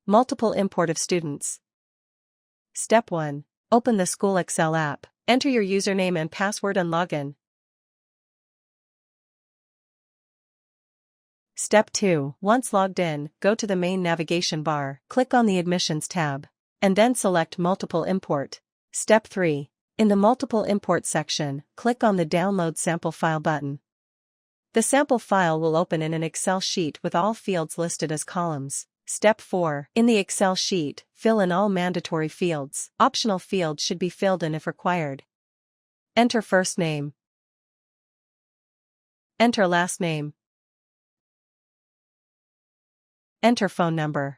Multiple import of students. Step 1. Open the school Excel app. Enter your username and password and login. Step 2. Once logged in, go to the main navigation bar, click on the Admissions tab, and then select Multiple Import. Step 3. In the Multiple Import section, click on the Download Sample File button. The sample file will open in an Excel sheet with all fields listed as columns. Step 4. In the Excel sheet, fill in all mandatory fields. Optional fields should be filled in if required. Enter first name. Enter last name. Enter phone number.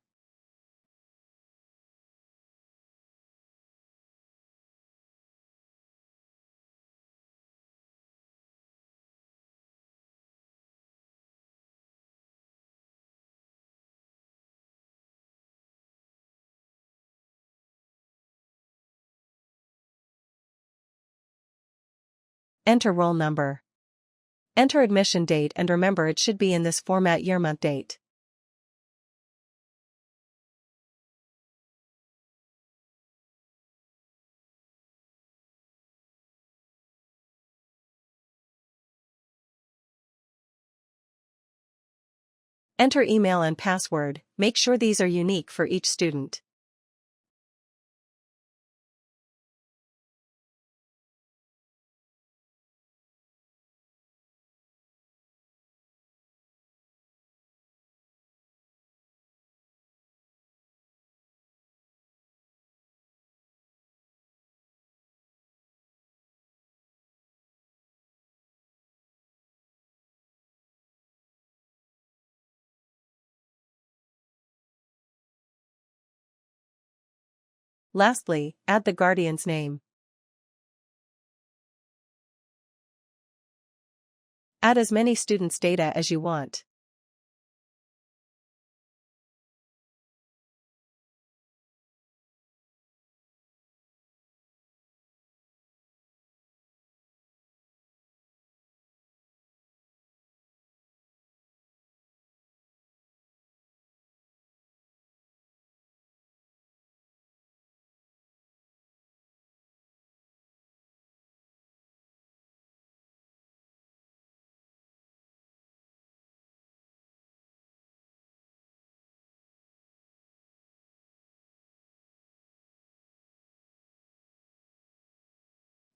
Enter roll number. Enter admission date, and remember it should be in this format: year, month, date. Enter email and password. Make sure these are unique for each student. Lastly, add the guardian's name. Add as many students' data as you want.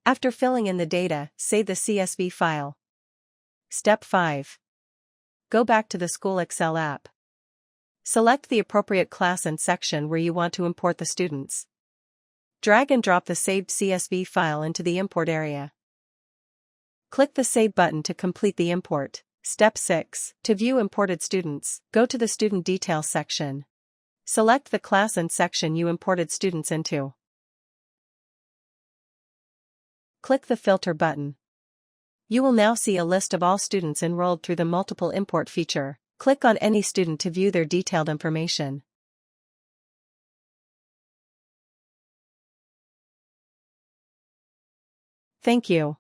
After filling in the data, save the CSV file. Step 5. Go back to the school Excel app. Select the appropriate class and section where you want to import the students. Drag and drop the saved CSV file into the import area. Click the Save button to complete the import. Step 6. To view imported students, go to the Student Details section. Select the class and section you imported students into. Click the Filter button. You will now see a list of all students enrolled through the Multiple Import feature. Click on any student to view their detailed information. Thank you.